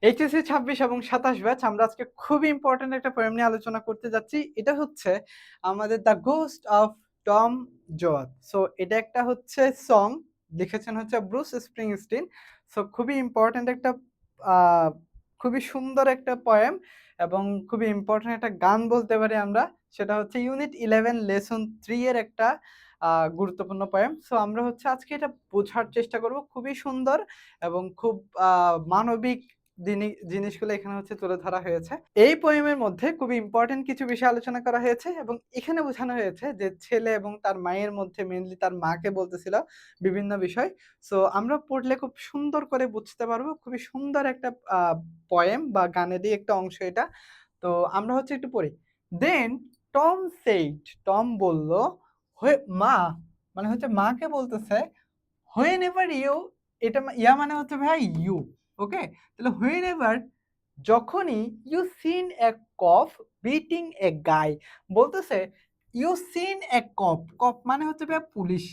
HSC ২৬ এবং ২৭ batch আমরা আজকে খুবই ইম্পর্টেন্ট একটা পোয়েম নিয়ে আলোচনা করতে যাচ্ছি। এটা হচ্ছে আমাদের 'দ্য ঘোস্ট অফ টম জোয়ার'। সো এটা একটা হচ্ছে সং, লিখেছেন হচ্ছে ব্রুস স্প্রিংস্টিন। সো খুবই ইম্পর্টেন্ট একটা আ খুবই সুন্দর একটা পোয়েম এবং খুবই ইম্পর্টেন্ট একটা গান বলতে পারি আমরা। সেটা হচ্ছে ইউনিট 11 লেসন 3 এর একটা গুরুত্বপূর্ণ পোয়েম। সো আমরা হচ্ছে আজকে এটা বোঝার চেষ্টা করব। খুবই সুন্দর এবং খুব আ মানবিক জিনিসগুলো এখানে হচ্ছে তুলে ধরা হয়েছে। এই পোয়েমের মধ্যে খুবই ইম্পোর্টেন্ট কিছু বিষয় আলোচনা করা হয়েছে এবং এখানে বোঝানো হয়েছে যে ছেলে এবং তার মায়ের মধ্যে মেইনলি তার মাকে বলতেছিল বিভিন্ন বিষয়। সো আমরা পড়লে খুব সুন্দর করে বুঝতে পারবো। খুবই সুন্দর একটা পোয়েম বা গানেরই একটা অংশ এটা। তো আমরা হচ্ছে একটু পড়ি। দেন টম সেইড, টম বলল, মা মানে হচ্ছে মাকে বলতেছে, হোয়েনেভার ইউ, এটা ইয়া মানে হচ্ছে ভাই ইউ। ওকে? তাহলে হোয়েনেভার, যখনই you seen a cop beating a guy, বলতেছে ইউ সিন এ কপ, কপ মানে হচ্ছে ভাই পুলিশ।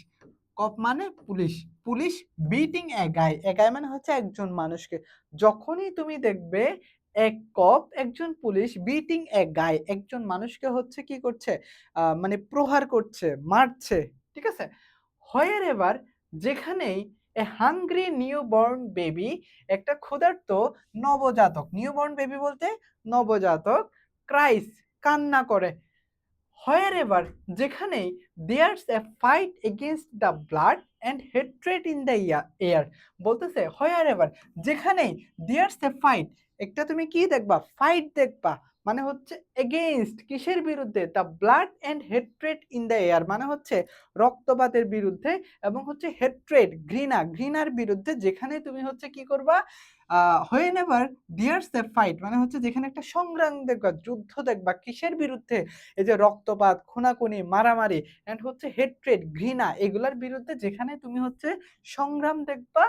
কপ মানে পুলিশ। পুলিশ বিটিং এ গাই, এ গাই মানে হচ্ছে একজন মানুষকে। যখনই তুমি দেখবে এক কপ, একজন পুলিশ বিটিং এ গাই, একজন মানুষকে হচ্ছে কি করছে? মানে প্রহার করছে, মারছে। ঠিক আছে? হোয়ার এভার, যেখানেই এ হাংরি নিউবর্ন বেবি, একটা ক্ষুধার্ত নবজাতক, নিউবর্ন বেবি বলতে নবজাতক, ক্রাইস, কান্না করে। হোয়ার এভার, যেখানেই there's a fight against the blood and hatred in the air, বলতেছে হোয়ার এভার, যেখানেই দেয়ার্স এ ফাইট, একটা তুমি কি দেখবা? ফাইট দেখবা। মানে হচ্ছে এগেইনস্ট, কিসের বিরুদ্ধে? The blood and hatred in the air, মানে হচ্ছে রক্তপাতের বিরুদ্ধে এবং হচ্ছে হেট্রেড, ঘৃণা, ঘৃণার বিরুদ্ধে। যেখানে তুমি হচ্ছে কি করবা? হোয়েনেভার দেয়ার্স এ ফাইট, মানে হচ্ছে যেখানে একটা সংগ্রাম দেখবা, যুদ্ধ দেখবা, কিসের বিরুদ্ধে? এই যে রক্তপাত, খুনাখুনি, মারামারি অ্যান্ড হচ্ছে হেট্রেড, ঘৃণা, এগুলার বিরুদ্ধে যেখানে তুমি হচ্ছে সংগ্রাম দেখবা,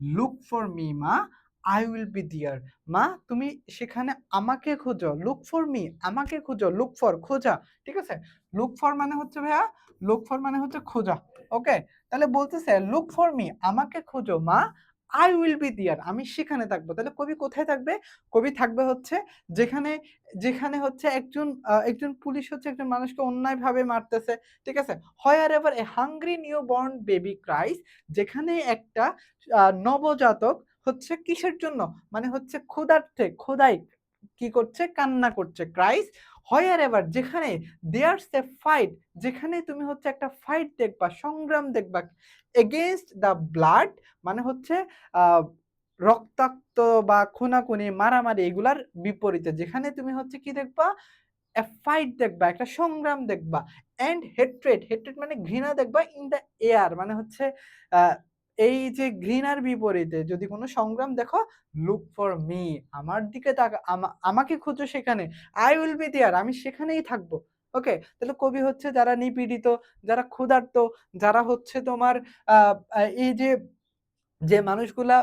লুক ফর মি মা, আই উইল বি দেয়ার। মা তুমি সেখানে আমাকে খোঁজো, লুক ফর মি, আমাকে খোঁজো, লুক ফর খোঁজা। ঠিক আছে? লুক ফর মানে হচ্ছে ভাইয়া, লুক ফর মানে হচ্ছে খোঁজা। ওকে? তাহলে বলতেছে লুক ফর মি, আমাকে খোঁজো মা, আই উইল বি দেয়ার, আমি সেখানে থাকবো। তাহলে কবি কোথায় থাকবে? কবি থাকবে হচ্ছে যেখানে, যেখানে হচ্ছে একজন পুলিশ হচ্ছে একজন মানুষকে অন্যায়ভাবে মারতেছে। ঠিক আছে? Wherever a hungry newborn baby cries, যেখানে একটা নবজাতক হচ্ছে কিসের জন্য? মানে হচ্ছে ক্ষুধার্থে, ক্ষুধায় কি করছে? কান্না করছে। ক্রাইস, হোয়ার এভার, যেখানে দেয়ার্স এ ফাইট, যেখানে তুমি হচ্ছে একটা ফাইট দেখবা, সংগ্রাম দেখবা, এগেইনস্ট দ্য ব্লাড, মানে হচ্ছে আ রক্তাক্ত বা খুনাখুনি, মারামারি এগুলার বিপরীতে। যেখানে তুমি হচ্ছে কি দেখবা? ফাইট দেখবা, একটা সংগ্রাম দেখবা। অ্যান্ড হেট্রেড, হেট্রেড মানে ঘৃণা দেখবা, ইন দ্য এয়ার মানে হচ্ছে আ এই যে ঘৃণার বিপরীতে যদি কোনো সংগ্রাম দেখো, লুক ফর মি, আমার দিকে আমাকে খোঁজো সেখানে। আই উইল বি দেয়ার, আমি সেখানেই থাকবো। ওকে? তাহলে কবি হচ্ছে যারা নিপীড়িত, যারা ক্ষুধার্ত, যারা হচ্ছে তোমার আ আ এই যে মানুষগুলা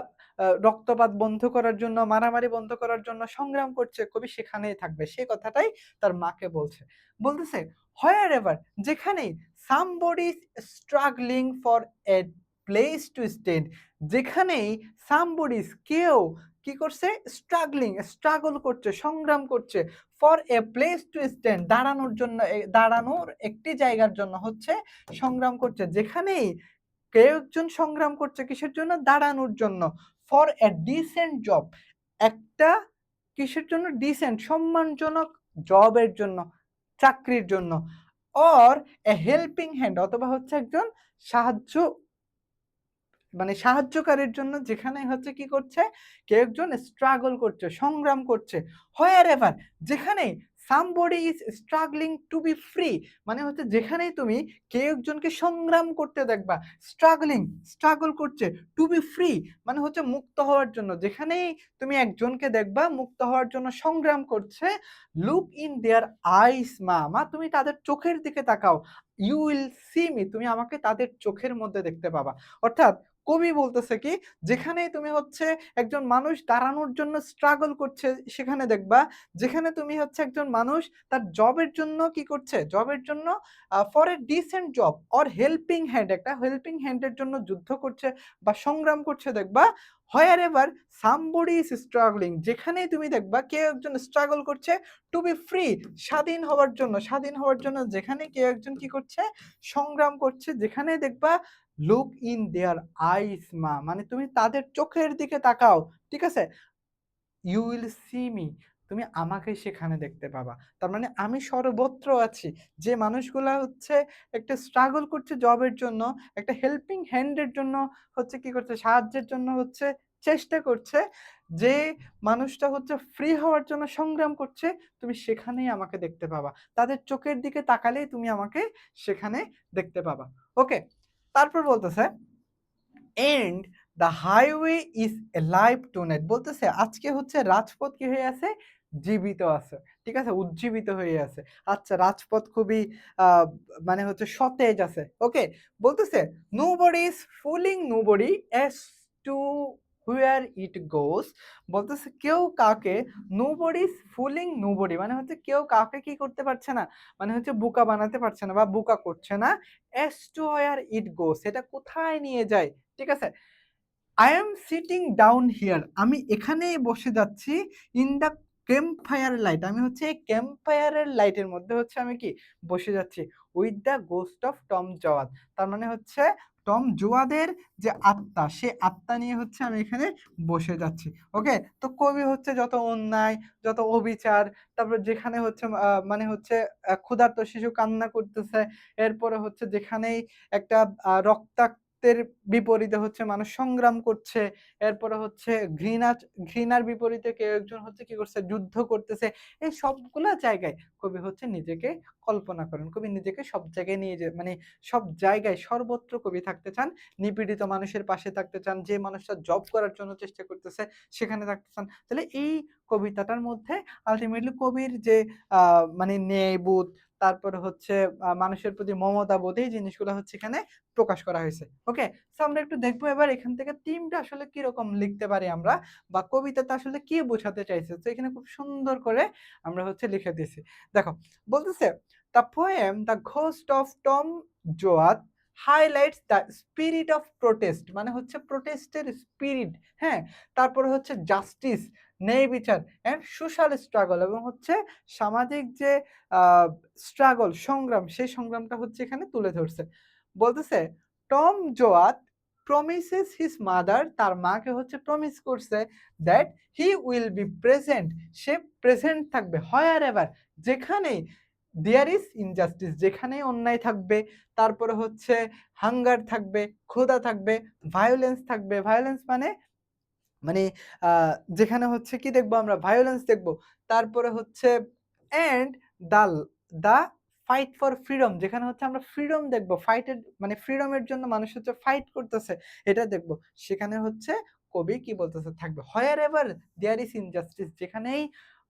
রক্তপাত বন্ধ করার জন্য, মারামারি বন্ধ করার জন্য সংগ্রাম করছে, কবি সেখানেই থাকবে। সে কথাটাই তার মাকে বলছে। বলতেছে, "হোয়ারএভার", যেখানেই, "somebody is struggling for a place to stand", যেখানেই somebody is, কেউ কি করছে? স্ট্রাগলিং, স্ট্রাগল করছে, সংগ্রাম করছে, for a place to stand, দাঁড়ানোর জন্য, দাঁড়ানোর একটি জায়গার জন্য হচ্ছে সংগ্রাম করছে। যেখানেই কেউ একজন সংগ্রাম করছে কিসের জন্য? দাঁড়ানোর জন্য। ফর এ ডিসেন্ট জব, একটা কিসের জন্য? ডিসেন্ট, সম্মানজনক জবের জন্য, চাকরির জন্য। অর এ হেল্পিং হ্যান্ড, অথবা হচ্ছে একজন সাহায্য, মানে সাহায্যকারীর জন্য, যেখানে হচ্ছে কি করছে? কেউ একজন স্ট্রাগল করছে, সংগ্রাম করছে। হোয়ারএভার, যেখানেই somebody is struggling to be free, মানে হচ্ছে যেখানেই তুমি কেউ একজনকে সংগ্রাম করতে দেখবা, স্ট্রাগলিং, স্ট্রাগল করছে, টু বি ফ্রি মানে হচ্ছে মুক্ত হওয়ার জন্য, যেখানেই তুমি একজনকে দেখবা মুক্ত হওয়ার জন্য সংগ্রাম করছে, লুক ইন দেয়ার আইস মা, মা তুমি তাদের চোখের দিকে তাকাও, ইউ উইল সি মি, তুমি আমাকে তাদের চোখের মধ্যে দেখতে পাবা। অর্থাৎ কবি বলতেছে কি, যেখানেই তুমি হচ্ছে একজন মানুষ দাঁড়ানোর জন্য স্ট্রাগল করছে সেখানে দেখবা, যেখানে তুমি হচ্ছে একজন মানুষ তার জবের জন্য কি করছে? জবের জন্য for a dissent job or helping hand, একটা হেল্পিং হ্যান্ড এর জন্য যুদ্ধ করছে বা সংগ্রাম করছে দেখবা, হোয়ারএভার somebody is struggling, যেখানেই তুমি দেখবা কেউ একজন স্ট্রাগল করছে টু বি ফ্রি, স্বাধীন হওয়ার জন্য, স্বাধীন হওয়ার জন্য যেখানে কেউ একজন কি করছে? সংগ্রাম করছে, যেখানেই দেখবা লুক ইন দেয়ার আইস মা, মানে তুমি তাদের চোখের দিকে তাকাও, ঠিক আছে? ইউ উইল সি মি, তুমি আমাকে সেখানে দেখতে পাবা। তার মানে আমি সর্বত্র আছি। যে মানুষগুলা হচ্ছে একটা স্ট্রাগল করছে জবের জন্য, একটা হেল্পিং হ্যান্ড এর জন্য হচ্ছে কি করছে? সাহায্যের জন্য হচ্ছে চেষ্টা করছে। যে মানুষটা হচ্ছে ফ্রি হওয়ার জন্য সংগ্রাম করছে, তুমি সেখানেই আমাকে দেখতে পাবা। তাদের চোখের দিকে তাকালেই তুমি আমাকে সেখানে দেখতে পাবা। ওকে? তারপর বলতেছে and the highway is alive tonight, বলতেছে আজকে হচ্ছে রাজপথ কি হয়ে আছে? জীবিত আছে। ঠিক আছে? উজ্জীবিত হয়ে আছে। আচ্ছা, রাজপথ খুবই আ মানে হচ্ছে সতেজ আছে। ওকে? বলতেছে nobody is fooling nobody as to where it goes, বলতেছে কেউ কাউকে, নোবডি ইজ ফুলিং নোবডি, মানে হচ্ছে কেউ কাউকে কি করতে পারছে না? মানে হচ্ছে বোকা বানাতে পারছে না বা বোকা করছে না। অ্যাজ টু হোয়ার ইট গোস, এটা কোথায় নিয়ে যায়? ঠিক আছে? I am sitting down here, আমি এখানেই বসে যাচ্ছি in the campfire light, আমি হচ্ছে এই ক্যাম্পফায়ার এর লাইটের মধ্যে হচ্ছে আমি কি? বসে যাচ্ছি with the ghost of Tom জোয়ার। তার মানে হচ্ছে টম জোয়াদের যে আত্মা, সে আত্মা নিয়ে হচ্ছে আমি এখানে বসে যাচ্ছি। ওকে? তো কবি হচ্ছে যত অন্যায়, যত অবিচার, তারপর যেখানে হচ্ছে মানে হচ্ছে ক্ষুধার্ত শিশু কান্না করতেছে, এরপরে হচ্ছে যেখানেই একটা রক্তাক্তের বিপরীতে হচ্ছে মানুষ সংগ্রাম করছে। এরপরে হচ্ছে ঘৃণার বিপরীতে কেউ একজন হচ্ছে কি করছে? যুদ্ধ করতেছে। এই সবগুলা জায়গায় কবি হচ্ছে নিজেকে কল্পনা করেন। কবি নিজেকে সব জায়গায় নিয়ে মানে সব জায়গায় সর্বত্র কবি থাকতে চান। নিপীড়িত মানুষের পাশে থাকতে চান। যে মানুষটা জব করার জন্য চেষ্টা করতেছে সেখানে থাকতে চান। তাহলে এই কবিতাটার মধ্যে আল্টিমেটলি কবির যে আ মানে ন্যায়বোধ, তারপরে হচ্ছে মানুষের প্রতি মমতাবোধ, এই জিনিসগুলা হচ্ছে এখানে প্রকাশ করা হয়েছে। ওকে? সো আমরা একটু দেখবো এবার এখান থেকে থিমটা আসলে কিরকম লিখতে পারি আমরা, বা কবিতাটা আসলে কি বোঝাতে চাইছে। তো এখানে খুব সুন্দর করে আমরা হচ্ছে লিখে দিয়েছি। দেখো, বলতেছে the poem the ghost of Tom Joad highlights the spirit of protest, মানে হচ্ছে প্রোটেস্টের স্পিরিট, হ্যাঁ? তারপরে হচ্ছে জাস্টিস, ন্যায় বিচার অ্যান্ড সোশ্যাল স্ট্রাগল, এবং হচ্ছে সামাজিক যে আ স্ট্রাগল, সংগ্রাম, সেই সংগ্রামটা হচ্ছে এখানে তুলে ধরছে। বলতেছে টম জোয়ার প্রমিসেস হিজ মাদার, তার মাকে হচ্ছে প্রমিস করছে that he will be present, say present থাকবে হোয়ার এভার, যেখানেই দেয়ার ইজ ইনজাস্টিস, যেখানেই অন্যায় থাকবে, তারপরে হচ্ছে হাঙ্গার থাকবে, ক্ষুধা থাকবে, ভায়োলেন্স থাকবে। ভায়োলেন্স মানে মানে আ যেখানে হচ্ছে কি দেখবো আমরা? ভায়োলেন্স দেখবো। তারপরে হচ্ছে and the the fight for freedom, যেখানে হচ্ছে আমরা ফ্রিডম দেখবো। ফাইটের মানে ফ্রিডমের জন্য মানুষ হচ্ছে ফাইট করতেছে, এটা দেখবো। সেখানে হচ্ছে কবি কি বলতেছে? থাকবে। হোয়ারএভার দেয়ার ইজ ইনজাস্টিস, যেখানেই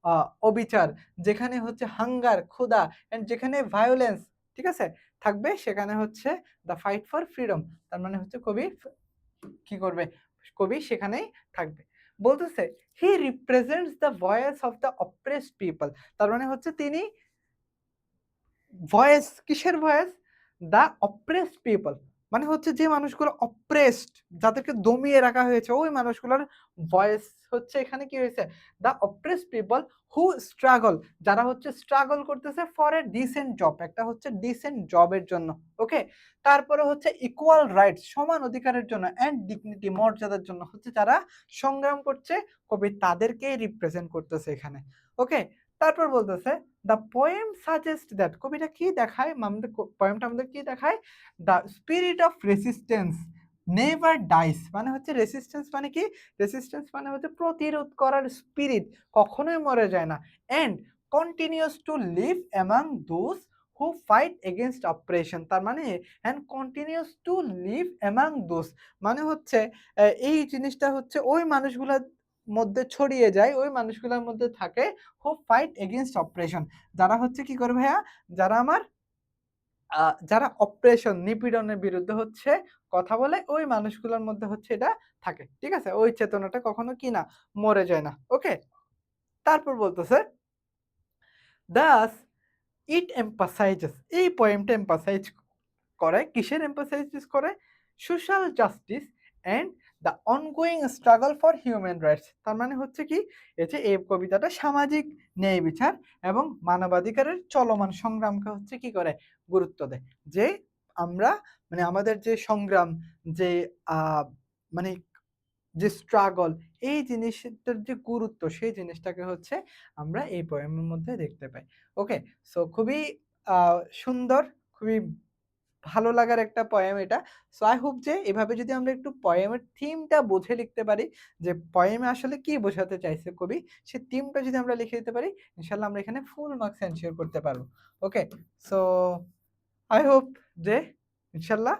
আ অবিচার, যেখানে হচ্ছে হাঙ্গার, ক্ষুধা অ্যান্ড যেখানে ভায়োলেন্স, ঠিক আছে? থাকবে, সেখানে হচ্ছে দ্য ফাইট ফর ফ্রিডম। তার মানে হচ্ছে কবি কি করবে? কবি সেখানেই থাকবে। বলতেছে he represents the voice of the oppressed people, তার মানে হচ্ছে তিনি ভয়েস, কিসের ভয়েস? দ্য অপ্রেসড পিপল, মানে হচ্ছে যে মানুষগুলো অপ্রেসড, যাদেরকে দমিয়ে রাখা হয়েছে, ওই মানুষগুলোর ভয়েস হচ্ছে এখানে কি হয়েছে? The oppressed people who struggle, যারা হচ্ছে স্ট্রাগল করতেছে ফর এ ডিসেন্ট জব, একটা হচ্ছে ডিসেন্ট জবের জন্য। ওকে? তারপরে হচ্ছে ইকুয়াল রাইটস, সমান অধিকারের জন্য অ্যান্ড ডিগনিটি, মর্যাদার জন্য হচ্ছে যারা সংগ্রাম করছে, কবি তাদেরকেই রিপ্রেজেন্ট করতেছে এখানে। ওকে? তারপর বলতেছে দ্য পোয়েম সাজেস্ট দ্যাট, কবিটা কি দেখায়? আমাদের পোয়েমটা আমাদের কি দেখায়? The spirit of resistance never dies, মানে হচ্ছে রেসিস্টেন্স মানে কি? রেসিস্টেন্স মানে হচ্ছে প্রতিরোধ করার স্পিরিট, কখনোই মরে যায় না। And continuous to live among those who fight against oppression, তার মানে and continuous to live among those, মানে হচ্ছে এই জিনিসটা হচ্ছে ওই মানুষগুলার মধ্যে ছড়িয়ে যায়, ওই মানুষগুলোর মধ্যে থাকে হু ফাইট এগেইনস্ট অপ্রেশন, যারা হচ্ছে কি করে ভাইয়া? যারা আমার আ যারা অপ্রেশন, নিপীড়নের বিরুদ্ধে হচ্ছে কথা বলে ওই মানুষগুলোর মধ্যে হচ্ছে এটা থাকে। ঠিক আছে? ওই চেতনাটা কখনো কি না মরে যায় না। ওকে? তারপর বলতেছে, "Thus it emphasizes" এই পোয়েমটা এমফাসাইজ করে। কিসের এমফাসাইজ করে? Social justice and the ongoing struggle for human rights. তার মানে হচ্ছে কি? এই যে এই কবিতাটা সামাজিক ন্যায় বিচার এবং মানবাধিকারের চলমান সংগ্রামকে হচ্ছে কি করে? গুরুত্ব দেয়। যে আমরা মানে আমাদের যে সংগ্রাম, যে আ মানে যে স্ট্রাগল, এই জিনিসটার যে গুরুত্ব সেই জিনিসটাকে হচ্ছে আমরা এই পোয়েমের মধ্যে দেখতে পাই। ওকে? সো খুবই আ সুন্দর, খুবই ভালো লাগার একটা পোয়েম এটা। সো আই হোপ যে এভাবে যদি আমরা একটু পোয়েমের থিমটা বুঝে লিখতে পারি, যে পোয়েমে আসলে কি বোঝাতে চাইছে কবি, সেই থিমটা যদি আমরা লিখে দিতে পারি, ইনশাআল্লাহ আমরা এখানে ফুল মার্কস এনশিওর করতে পারবো। ওকে? সো আই হোপ যে ইনশাআল্লাহ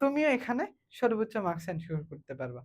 তুমিও এখানে সর্বোচ্চ মার্কস এনশিওর করতে পারবা।